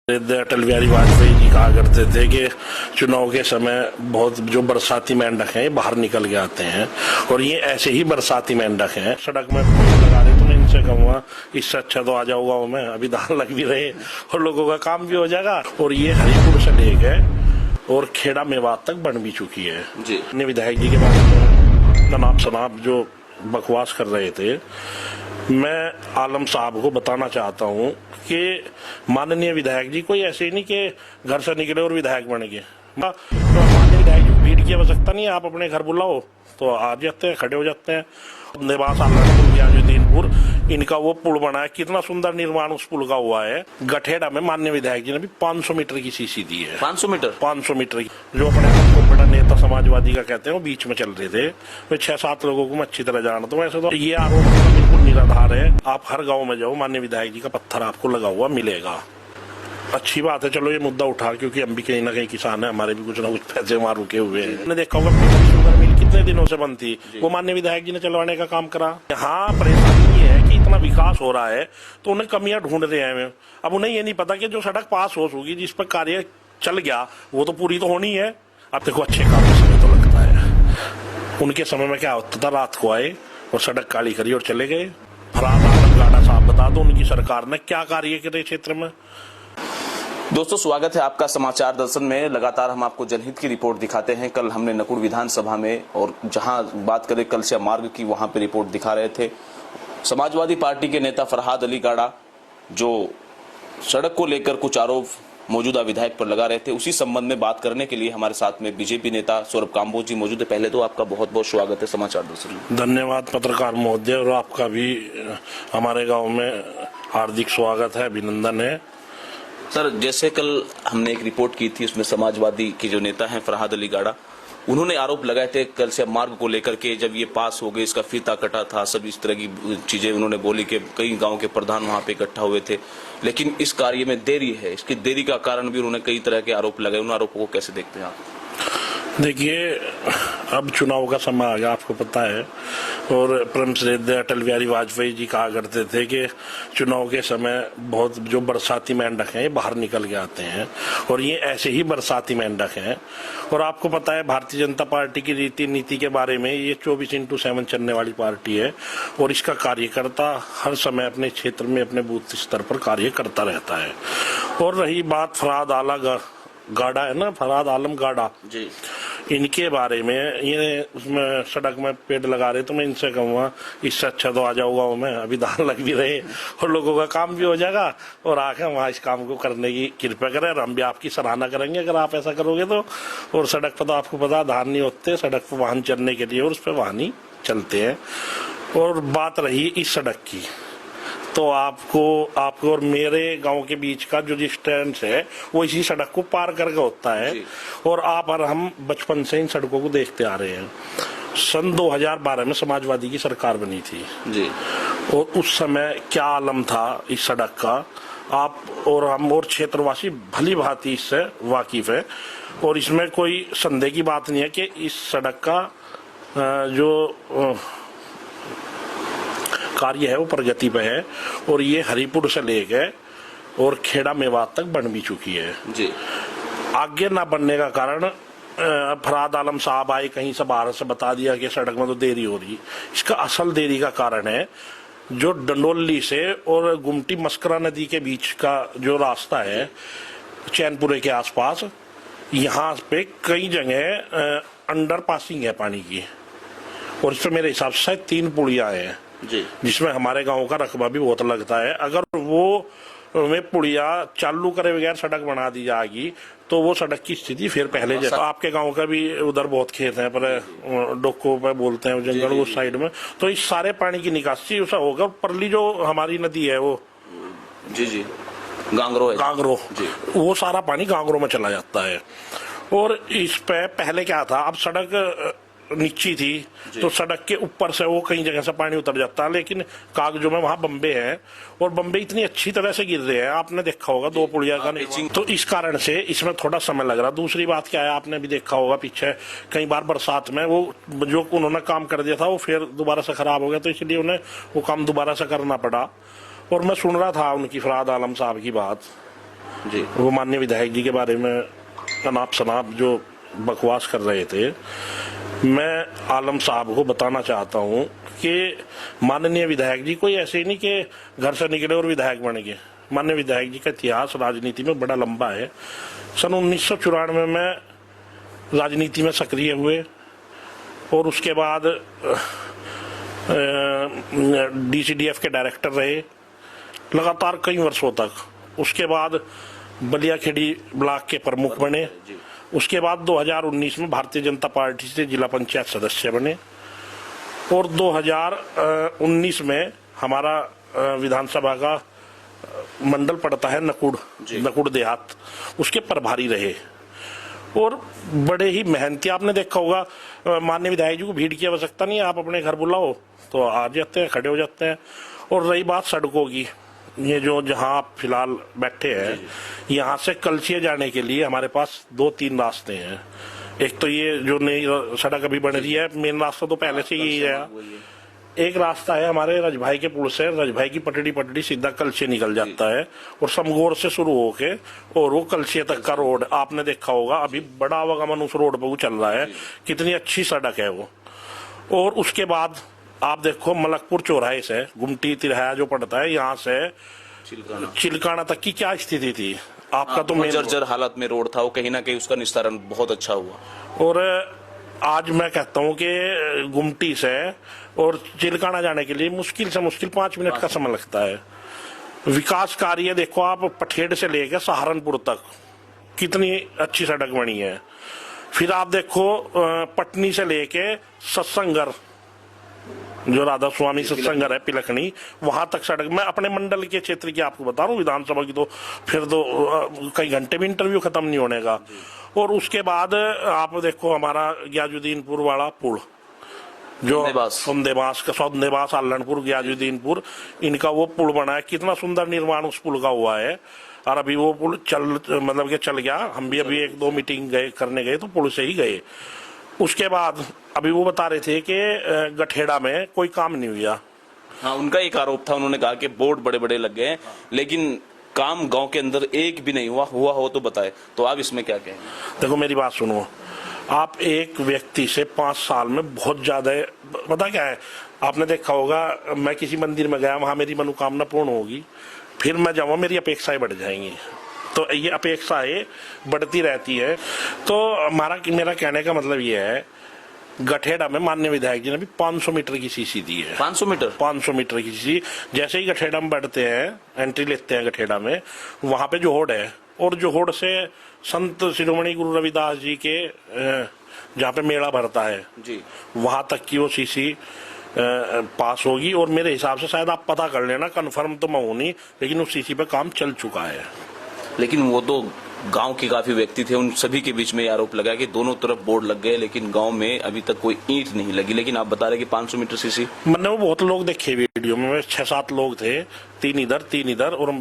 अटल बिहारी वाजपेयी जी कहा करते थे कि चुनाव के समय बहुत जो बरसाती मेंढक हैं बाहर निकल के आते हैं, और ये ऐसे ही बरसाती मेंढक हैं। सड़क में लगा रहे तो मैं इनसे कहूँगा इससे अच्छा तो आ जाओ गाँव में, अभी धान लग भी रहे और लोगों का काम भी हो जाएगा। और ये हरिपुर से लेके और खेड़ा मेवात तक बन भी चुकी है जी। विधायक जी के बारे में जनाब शनाब जो बकवास कर रहे थे, मैं आलम साहब को बताना चाहता हूँ कि माननीय विधायक जी कोई ऐसे ही नहीं कि घर से निकले और विधायक बन गए। तो माननीय विधायक जी भीड़ की आवश्यकता नहीं है, आप अपने घर बुलाओ तो आ जाते हैं, खड़े हो जाते हैं। निवास दीनपुर इनका वो पुल बना है, कितना सुंदर निर्माण उस पुल का हुआ है। गठेड़ा में माननीय विधायक जी ने भी 500 मीटर की सीसी दी है। 500 मीटर की, जो अपने को बड़ा नेता समाजवादी का कहते हैं वो बीच में चल रहे थे। वे 6-7 लोगों को मैं अच्छी तरह जानता हूँ। वैसे तो ये आरोप बिल्कुल निराधार है। आप हर गाँव में जाओ, माननीय विधायक जी का पत्थर आपको लगा हुआ मिलेगा। अच्छी बात है, चलो ये मुद्दा उठा, क्योंकि हम भी कहीं ना कहीं किसान है, हमारे भी कुछ ना कुछ पैसे वहाँ रुके हुए हैं। मैंने देखा होगा शुगर मिल कितने दिनों से बंद थी, वो माननीय विधायक जी ने चलवाने का काम करा। यहाँ परेशानी ये है कि इतना विकास हो रहा है तो उन्हें कमियां ढूंढ रहे हैं। अब उन्हें ये नहीं पता कि जो सड़क पास होगी, जिस पर कार्य चल गया, वो तो पूरी तो होनी है। अब देखो अच्छे काम में समय तो लगता है, उनके समय में क्या होता था, रात को आए और सड़क काली करी और चले गए। फराद आलम गाड़ा साहब बता दो उनकी सरकार ने क्या कार्य करे क्षेत्र में। दोस्तों, स्वागत है आपका समाचार दर्शन में। लगातार हम आपको जनहित की रिपोर्ट दिखाते हैं। कल हमने नकुड़ विधानसभा में, और जहां बात करें कलसिया मार्ग की, वहां पे रिपोर्ट दिखा रहे थे। समाजवादी पार्टी के नेता फरहाद अली गाड़ा जो सड़क को लेकर कुछ आरोप मौजूदा विधायक पर लगा रहे थे, उसी संबंध में बात करने के लिए हमारे साथ में बीजेपी नेता सौरभ काम्बोज जी मौजूद है। पहले तो आपका बहुत बहुत स्वागत है समाचार दर्शन में। धन्यवाद पत्रकार महोदय, और आपका भी हमारे गाँव में हार्दिक स्वागत है, अभिनंदन है। सर, जैसे कल हमने एक रिपोर्ट की थी, उसमें समाजवादी के जो नेता हैं फरहाद अली गाड़ा, उन्होंने आरोप लगाए थे कलसिया मार्ग को लेकर के, जब ये पास हो गए इसका फीता कटा था, सब इस तरह की चीजें उन्होंने बोली कि कई गांव के प्रधान वहां पे इकट्ठा हुए थे, लेकिन इस कार्य में देरी है। इसकी देरी का कारण भी उन्होंने कई तरह के आरोप लगाए। उन आरोपों को कैसे देखते हैं आप? देखिए, अब चुनाव का समय आ गया, आपको पता है, और परम श्रद्धेय अटल बिहारी वाजपेयी जी कहा करते थे कि चुनाव के समय बहुत जो बरसाती मेंढक हैं ये बाहर निकल के आते हैं, और ये ऐसे ही बरसाती मेंढक हैं। और आपको पता है भारतीय जनता पार्टी की रीति नीति के बारे में, ये 24/7 चलने वाली पार्टी है, और इसका कार्यकर्ता हर समय अपने क्षेत्र में अपने बूथ स्तर पर कार्य करता रहता है। और रही बात फरहाद आला गाड़ा है ना, फरहाद आलम गाड़ा जी, इनके बारे में, ये उसमें सड़क में पेड़ लगा रहे तो मैं इनसे कहूँगा इससे अच्छा तो आ जाओ गाँव में, अभी धान लग भी रहे और लोगों का काम भी हो जाएगा, और आके वहाँ इस काम को करने की कृपया करें। और हम भी आपकी सराहना करेंगे अगर आप ऐसा करोगे तो। और सड़क पर तो आपको पता धान नहीं होते, सड़क पर वाहन चलने के लिए, और उस पर वाहन ही चलते हैं। और बात रही इस सड़क की, तो आपको और मेरे गांव के बीच का जो डिस्टेंस है वो इसी सड़क को पार करके होता है। और आप और हम बचपन से इन सड़कों को देखते आ रहे हैं। सन 2012 में समाजवादी की सरकार बनी थी जी, और उस समय क्या आलम था इस सड़क का, आप और हम और क्षेत्रवासी भली भांति इससे वाकिफ है। और इसमें कोई संदेह की बात नहीं है कि इस सड़क का जो कार्य है वो प्रगति पे है, और ये हरिपुर से ले गए और खेड़ा मेवात तक बन भी चुकी है जी। आगे ना बनने का कारण फरहाद आलम साहब आए कहीं से बाहर से बता दिया कि सड़क में तो देरी हो रही। इसका असल देरी का कारण है जो डंडोली से और गुमटी मस्करा नदी के बीच का जो रास्ता है चैनपुरे के आसपास, यहाँ पे कई जगह अंडर पासिंग है पानी की, और इसमें मेरे हिसाब से 3 पुलियां हैं जी, जिसमें हमारे गांव का रकबा भी बहुत लगता है। अगर वो में पुड़िया चालू करे बगैर सड़क बना दी जाएगी तो वो सड़क की स्थिति फिर पहले जैसा। आपके गांव का भी उधर बहुत खेत है, पर डोको पे बोलते हैं जंगल उस साइड में, तो इस सारे पानी की निकासी उसा होगा। परली जो हमारी नदी है वो जी गांगरो जी, वो सारा पानी गांगरो में चला जाता है। और इस पे पहले क्या था, अब सड़क नीची थी तो सड़क के ऊपर से वो कई जगह से पानी उतर जाता है, लेकिन कागजों में वहाँ बम्बे हैं, और बम्बे इतनी अच्छी तरह से गिर रहे हैं, आपने देखा होगा 2 पुलिया का नहीं, तो इस कारण से इसमें थोड़ा समय लग रहा। दूसरी बात क्या है, आपने भी देखा होगा पीछे कई बार बरसात में वो जो उन्होंने काम कर दिया था वो फिर दोबारा से खराब हो गया, तो इसलिए उन्हें वो काम दोबारा से करना पड़ा। और मैं सुन रहा था उनकी फरहाद आलम साहब की बात, जी। वो माननीय विधायक जी के बारे में अनाप शनाप जो बकवास कर रहे थे। मैं आलम साहब को बताना चाहता हूँ कि माननीय विधायक जी कोई ऐसे ही नहीं कि घर से निकले और विधायक बन गए। माननीय विधायक जी का इतिहास राजनीति में बड़ा लंबा है। सन 1994 में राजनीति में सक्रिय हुए और उसके बाद DCDF के डायरेक्टर रहे लगातार कई वर्षों तक। उसके बाद बलियाखेड़ी ब्लॉक के प्रमुख बने। उसके बाद 2019 में भारतीय जनता पार्टी से जिला पंचायत सदस्य बने और 2019 में हमारा विधानसभा का मंडल पड़ता है नकुड़ देहात, उसके प्रभारी रहे और बड़े ही मेहनती। आपने देखा होगा माननीय विधायक जी को भीड़ की आवश्यकता नहीं है, आप अपने घर बुलाओ तो आ जाते हैं, खड़े हो जाते हैं। और रही बात सड़कों की, ये जो जहां आप फिलहाल बैठे हैं यहाँ से कलसिया जाने के लिए हमारे पास 2-3 रास्ते हैं। एक तो ये जो नई सड़क अभी बन रही है, मेन रास्ता तो पहले से यही है। एक रास्ता है हमारे रजभाई के पुल से, रजभाई की पटड़ी सीधा कलसिया निकल जाता है और समगोर से शुरू होके और वो कलसिया तक का रोड आपने देखा होगा। अभी बड़ा आवागमन उस रोड पर वो चल रहा है, कितनी अच्छी सड़क है वो। और उसके बाद आप देखो मलकपुर चौराहे से गुमटी तिरहाया जो पड़ता है, यहाँ से चिलकाना तक की क्या स्थिति थी आपका। तो जर्जर हालत में रोड था वो, कहीं ना कहीं उसका निस्तारण बहुत अच्छा हुआ। और आज मैं कहता हूँ कि गुमटी से और चिलकाना जाने के लिए मुश्किल से मुश्किल 5 मिनट का समय लगता है। विकास कार्य देखो आप पठेड़ से लेकर सहारनपुर तक कितनी अच्छी सड़क बनी है। फिर आप देखो पटनी से लेके सत्संगर, जो राधा स्वामी सत्संगर है पिलखनी, वहां तक सड़क। मैं अपने मंडल के क्षेत्र की आपको बता रहा हूँ, विधानसभा की तो फिर तो कई घंटे भी इंटरव्यू खत्म नहीं होने का। और उसके बाद आप देखो हमारा ग्याजुद्दीनपुर वाला पुल, जो सौंदेबास आलनपुर ग्याजुद्दीनपुर, इनका वो पुल बना है, कितना सुंदर निर्माण उस पुल का हुआ है। और अभी वो पुल चल गया। हम भी अभी 1-2 मीटिंग करने गए तो पुल से ही गए। उसके बाद अभी वो बता रहे थे कि गठेड़ा में कोई काम नहीं हुआ। हाँ, उनका एक आरोप था, उन्होंने कहा कि बोर्ड बड़े बड़े लग गए लेकिन काम गांव के अंदर एक भी नहीं हुआ हो तो बताए। तो आप इसमें क्या कहें? देखो मेरी बात सुनो, आप एक व्यक्ति से 5 साल में बहुत ज्यादा, पता क्या है, आपने देखा होगा मैं किसी मंदिर में गया, वहां मेरी मनोकामना पूर्ण होगी, फिर मैं जाऊंगा मेरी अपेक्षाएं बढ़ जाएंगी। तो ये अपेक्षाएं बढ़ती रहती है। तो मेरा कहने का मतलब ये है, गठेड़ा में माननीय विधायक जी ने भी 500 मीटर की सीसी दी है। 500 मीटर की सीसी। जैसे ही गठेड़ा में बढ़ते हैं, एंट्री लेते हैं गठेड़ा में, वहां पे जोहड़ है और जोहड़ से संत शिरोमणि गुरु रविदास जी के जहाँ पे मेला भरता है जी, वहां तक की वो सीसी पास होगी। और मेरे हिसाब से शायद आप पता कर लेना, कंफर्म तो मैं हूं नहीं, लेकिन उस सीसी पे काम चल चुका है। लेकिन वो तो गांव के काफी व्यक्ति थे, उन सभी के बीच में ये आरोप लगा कि दोनों तरफ बोर्ड लग गए लेकिन गांव में अभी तक कोई ईंट नहीं लगी। लेकिन आप बता रहे कि 500 मीटर सीसी। मैंने वो बहुत लोग देखे वीडियो में, 6-7 लोग थे, 3 इधर और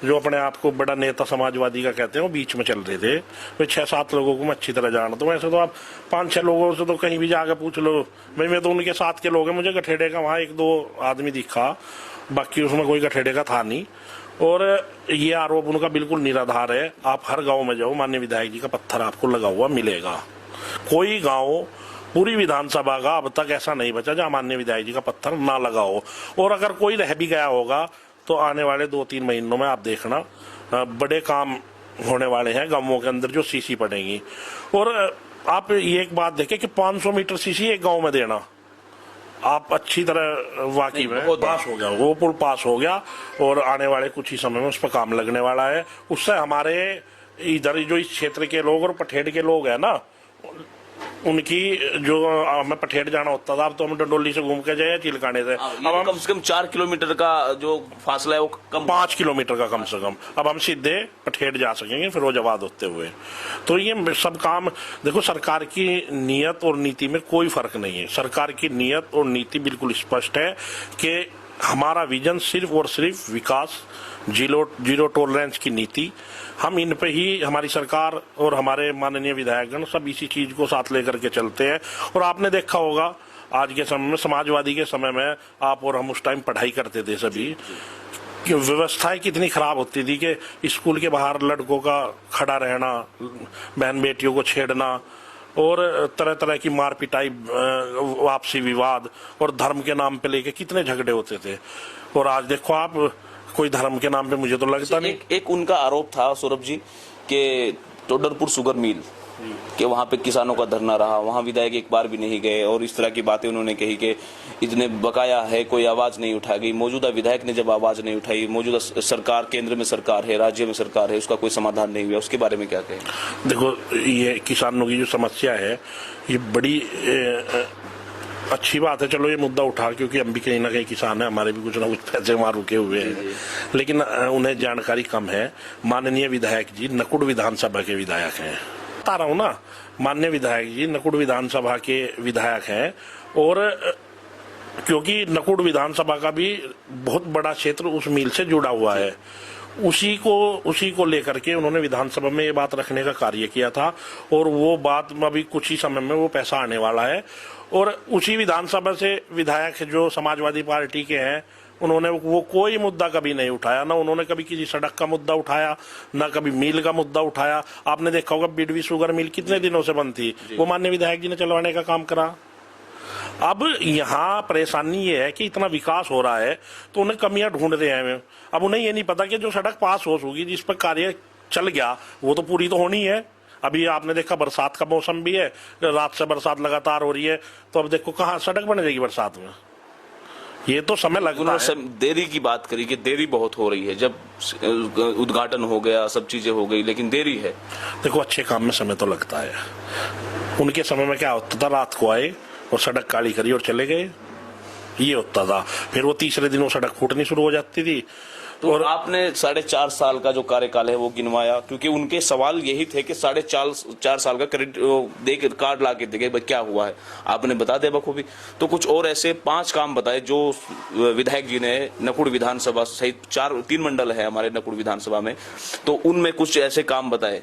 जो अपने आप को बड़ा नेता समाजवादी का कहते हैं वो बीच में चल रहे थे। वे 6-7 लोगों को मैं अच्छी तरह जानता हूँ। वैसे तो आप 5-6 लोगों से तो कहीं भी जाकर पूछ लो, भाई मैं तो उनके साथ के लोग हैं, मुझे गठेड़े का वहाँ 1-2 आदमी दिखा, बाकी उसमें कोई गठेड़े का था नहीं। और ये आरोप उनका बिल्कुल निराधार है। आप हर गांव में जाओ, माननीय विधायक जी का पत्थर आपको लगा हुआ मिलेगा। कोई गांव पूरी विधानसभा का अब तक ऐसा नहीं बचा जहां माननीय विधायक जी का पत्थर ना लगा हो। और अगर कोई रह भी गया होगा तो आने वाले 2-3 महीनों में आप देखना बड़े काम होने वाले हैं गांवों के अंदर जो सीसी पड़ेंगी। और आप ये एक बात देखें कि 500 मीटर सीसी एक गांव में देना, आप अच्छी तरह वाकई में पास हो गया, वो पुल पास हो गया और आने वाले कुछ ही समय में उस पर काम लगने वाला है। उससे हमारे इधर जो इस क्षेत्र के लोग और पठेड़ के लोग हैं ना, उनकी जो हमें पठेड़ जाना होता था, अब तो हम डंडोली से घूम के जाए चिलकाने से, अब हम कम से कम 4 किलोमीटर का जो फासला है वो कम 5 किलोमीटर का कम से कम, अब हम सीधे पठेड़ जा सकेंगे फिरोजाबाद होते हुए। तो ये सब काम देखो, सरकार की नीयत और नीति में कोई फर्क नहीं है। सरकार की नीयत और नीति बिल्कुल स्पष्ट है कि हमारा विजन सिर्फ और सिर्फ विकास, जीरो टॉलरेंस की नीति। हम इन पे ही, हमारी सरकार और हमारे माननीय विधायकगण सब इसी चीज को साथ लेकर के चलते हैं। और आपने देखा होगा आज के समय में, समाजवादी के समय में आप और हम उस टाइम पढ़ाई करते थे सभी, कि व्यवस्थाएं कितनी खराब होती थी कि स्कूल के बाहर लड़कों का खड़ा रहना, बहन बेटियों को छेड़ना और तरह तरह की मार पिटाई, आपसी विवाद और धर्म के नाम पे लेके कितने झगड़े होते थे। और आज देखो आप, कोई धर्म के नाम पे मुझे तो लगता नहीं। एक उनका आरोप था सौरभ जी कि टोडरपुर शुगर मिल कि वहां पे किसानों का धरना रहा, वहां विधायक एक बार भी नहीं गए और इस तरह की बातें उन्होंने कही कि इतने बकाया है, कोई आवाज नहीं उठाई गई। मौजूदा विधायक ने जब आवाज नहीं उठाई, मौजूदा सरकार, केंद्र में सरकार है, राज्य में सरकार है, उसका कोई समाधान नहीं हुआ, उसके बारे में क्या कहें? देखो, ये किसानों की जो समस्या है ये बड़ी अच्छी बात है। चलो ये मुद्दा उठा, क्योंकि हम भी कहीं ना कहीं किसान है, हमारे भी कुछ ना कुछ पैसे वहां रुके हुए हैं, लेकिन उन्हें जानकारी कम है। माननीय विधायक जी नकुड़ विधानसभा के विधायक हैं, बता रहा हूँ ना, माननीय विधायक जी नकुड़ विधानसभा के विधायक हैं। और क्योंकि नकुड़ विधानसभा का भी बहुत बड़ा क्षेत्र उस मिल से जुड़ा हुआ है, उसी को लेकर के उन्होंने विधानसभा में ये बात रखने का कार्य किया था। और वो बात अभी कुछ ही समय में वो पैसा आने वाला है। और उसी विधानसभा से विधायक जो समाजवादी पार्टी के हैं, उन्होंने वो कोई मुद्दा कभी नहीं उठाया, ना उन्होंने कभी किसी सड़क का मुद्दा उठाया, ना कभी मिल का मुद्दा उठाया। आपने देखा होगा बिडवी शुगर मिल कितने दिनों से बंद थी, वो माननीय विधायक जी ने चलवाने का काम करा। अब यहाँ परेशानी ये है कि इतना विकास हो रहा है तो उन्हें कमियां ढूंढ रहे हैं। अब उन्हें ये नहीं पता कि जो सड़क पास होगी, जिस पर कार्य चल गया, वो तो पूरी तो होनी है। अभी आपने देखा बरसात का मौसम भी है, रात से बरसात लगातार हो रही है, तो अब देखो कहाँ सड़क बन जाएगी बरसात में, ये तो समय लगता है। देरी की बात करी कि देरी बहुत हो रही है, जब उद्घाटन हो गया, सब चीजें हो गई, लेकिन देरी है। देखो, अच्छे काम में समय तो लगता है। उनके समय में क्या होता था, रात को आए और सड़क काली करी और चले गए, ये होता था। फिर वो तीसरे दिन वो सड़क फूटनी शुरू हो जाती थी। तो और आपने 4.5 साल का जो कार्यकाल है वो गिनवाया, क्योंकि उनके सवाल यही थे कि 4.5 साल का क्रेडिट दे कार्ड ला के देखे क्या हुआ है, आपने बता दिया बखूबी। तो कुछ और ऐसे 5 काम बताए जो विधायक जी ने नकुड़ विधानसभा सहित 3 मंडल है हमारे नकुड़ विधानसभा में, तो उनमें कुछ ऐसे काम बताए।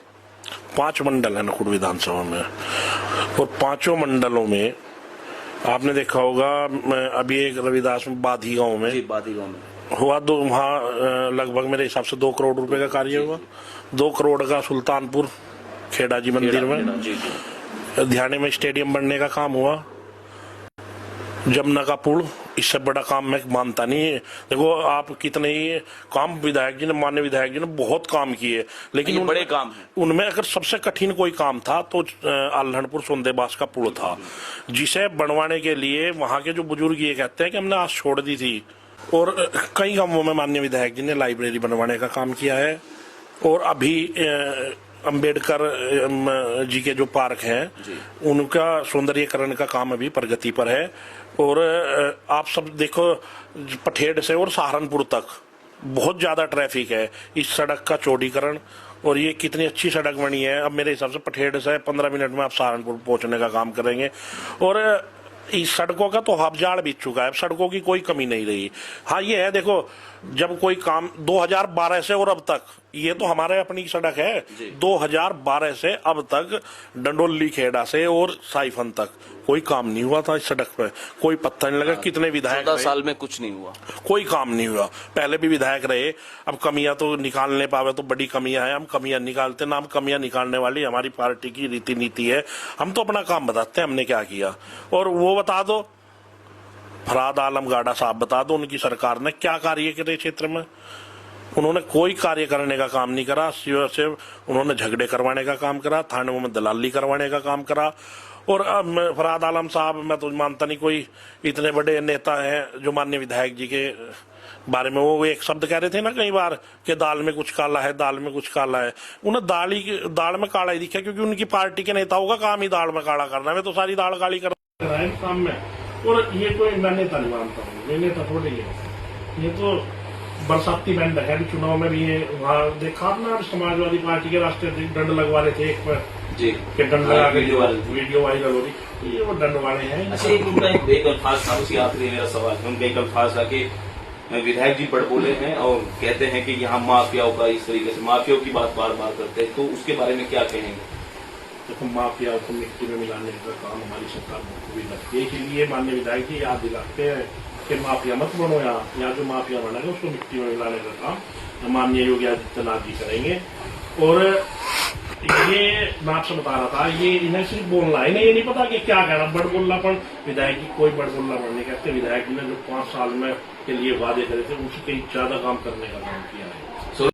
5 मंडल है नकुड़ विधानसभा में, और 5 मंडलों में आपने देखा होगा, अभी एक रविदास में बाधी गांव में हुआ, वहाँ लगभग मेरे हिसाब से 2 करोड़ रुपए का कार्य हुआ। 2 करोड़ का सुल्तानपुर खेड़ा जी मंदिर में, ध्यान में स्टेडियम बनने का काम हुआ। जमुना का पुल, इससे बड़ा काम मैं मानता नहीं। देखो, आप कितने ही काम विधायक जी ने, माननीय विधायक जी ने बहुत काम किए, लेकिन बड़े काम है। उनमें अगर सबसे कठिन कोई काम था तो आल्हड़पुर सोंदेबास का पुल था, जिसे बनवाने के लिए वहां के जो बुजुर्ग ये कहते हैं कि हमने आज छोड़ दी थी। और कई गांवों में माननीय विधायक जी ने लाइब्रेरी बनवाने का काम किया है। और अभी अंबेडकर जी के जो पार्क हैं, उनका सौंदर्यीकरण का काम अभी प्रगति पर है। और आप सब देखो, पठेड़ से और सहारनपुर तक बहुत ज्यादा ट्रैफिक है, इस सड़क का चौड़ीकरण। और ये कितनी अच्छी सड़क बनी है, अब मेरे हिसाब से पठेड़ से 15 मिनट में आप सहारनपुर पहुंचने का काम करेंगे। और इस सड़कों का तो हाफजाड़ बीत चुका है, अब सड़कों की कोई कमी नहीं रही। हाँ, ये है, देखो, जब कोई काम 2012 से और अब तक, ये तो हमारे अपनी सड़क है, 2012 से अब तक डंडोली खेड़ा से और साइफन तक कोई काम नहीं हुआ था इस सड़क पे, कोई पत्थर नहीं लगा। कितने विधायक 14 साल में कुछ नहीं हुआ, कोई काम नहीं हुआ। पहले भी विधायक रहे, अब कमियां तो निकालने पावे तो बड़ी कमियां हैं, हम कमियां निकालते ना, हम कमियां निकालने वाली हमारी पार्टी की रीति नीति है। हम तो अपना काम बताते हैं हमने क्या किया, और वो बता दो, फराद आलम गाड़ा साहब बता दो, उनकी सरकार ने क्या कार्य करे क्षेत्र में। उन्होंने कोई कार्य करने का काम नहीं करा, सिर्फ उन्होंने झगड़े करवाने का काम करा, थानों में दलाली करवाने का काम करा। और अब फराद आलम साहब, मैं तो मानता नहीं कोई इतने बड़े नेता हैं जो माननीय विधायक जी के बारे में वो एक शब्द कह रहे थे ना कई बार कि दाल में कुछ काला है, दाल में कुछ काला है। उन्हें दाल में काला ही दिखा, क्योंकि उनकी पार्टी के नेताओं का काम ही दाल में काला करना है, तो सारी दाल काली कर रहा है काम में। और ये कोई मैं नेता नहीं मानता हूँ, ये नेता थोड़ी है, ये तो बरसाती बैंड है। चुनाव में भी ये वहाँ देखा आपने, समाजवादी पार्टी के राष्ट्रीय अध्यक्ष दंड लगवा रहे थे एक पर जी, के दंड लगा के वीडियो वायरल हो रही, ये वो दंड वाले हैं। अच्छा, एक अल्फाज था, उसी आखिरी मेरा सवाल है, उनका एक अल्फाज था कि विधायक जी बड़ बोले हैं और कहते हैं कि यहाँ माफियाओं का, इस तरीके से माफियाओं की बात बार बार करते हैं, तो उसके बारे में क्या कहेंगे? देखो, माफियाओं को मिट्टी में मिलाने का काम हमारी सरकार भी लगती है, इसलिए माननीय विधायक जी याद दिलाते हैं कि माफिया मत बनो, यहाँ जो माफिया बना है उसको मिट्टी में मिलाने का काम माननीय योगी आदित्यनाथ जी करेंगे। और ये मैं आपसे बता रहा था, ये इन्हें सिर्फ बोलना है, इन्हें ये नहीं पता कि क्या कहना बड़ बोलनापन। विधायक की कोई बड़ बोलनापन नहीं कहते। विधायक जी ने जो 5 साल में के लिए वादे करे थे उससे कहीं ज्यादा काम करने का काम किया है।